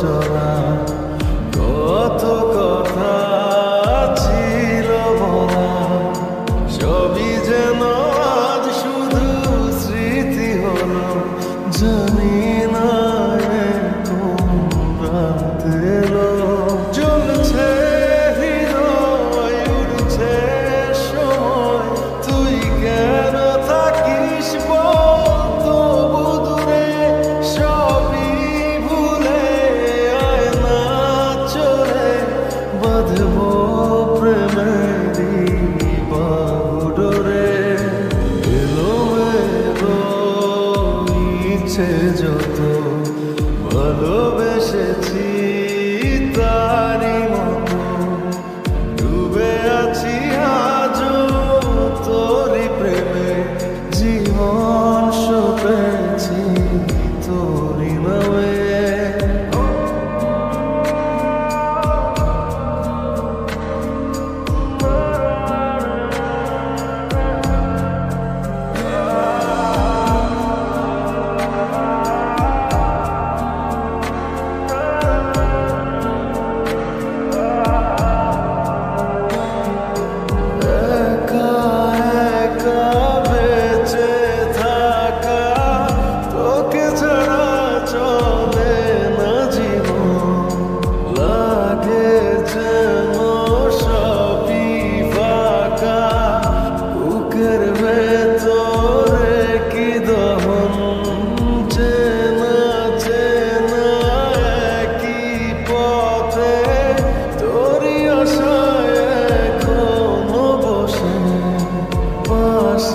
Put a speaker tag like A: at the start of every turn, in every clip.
A: চলা কত কথা ছিল বলা, সবই যেন আজ শুধু স্মৃতি হলো। জানি না কোন রাত এলো, জ্বলছে হৃদয়, উড়ছে সময়, তুই কেন থাকিস বলতো বুদুরে, সবই ভুলে আয় না চলে, বাঁধবো প্রেমেরই বাহুডোরে। এলোমেলো ইচ্ছে যত ভালোবেসেছি তারই মতো, ডুবে আছি আজও তোরই প্রেমে, জীবন সপেছি তোরই নামে।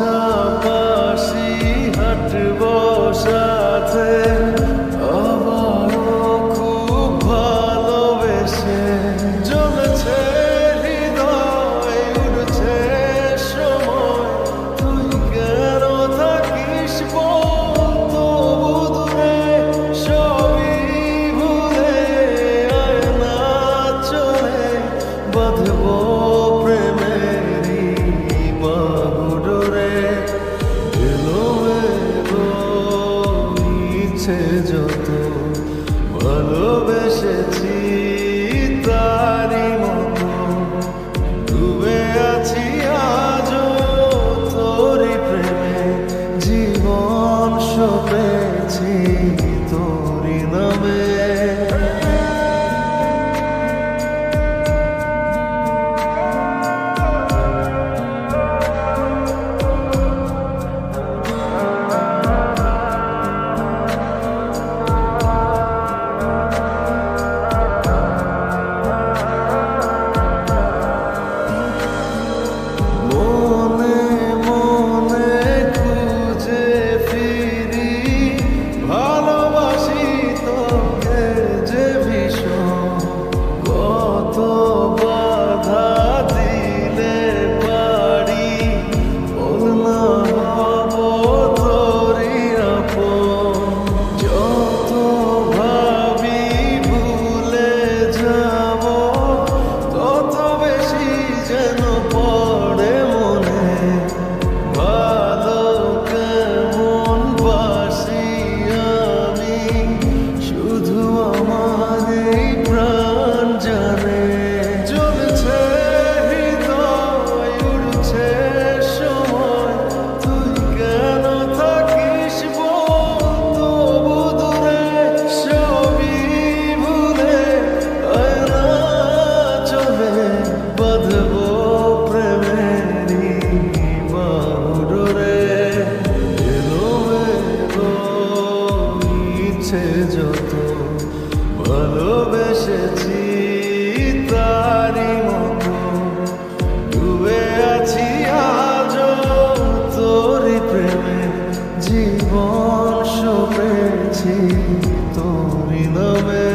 A: পাশাপাশি হাঁটবো সাথে, আবারও খুব ভালোবেসে, জ্বলছে হৃদয়, উড়ছে সময়, তুই কেন থাকিস বলতো বুদুরে, সবই ভুলে আয় না চলে, বাঁধবো প্রেমেরই বাহুডোরে। এলোমেলো ইচ্ছে যত ভালোবেসেছি তারই মতো, ডুবে আছি আজও তোরই প্রেমে, জীবন সপেছি তোরই নামে। যত ভালোবেসেছি তারই মতো, ডুবে আছি আজও তোরই প্রেমে, জীবন সপেছি তোরই নামে।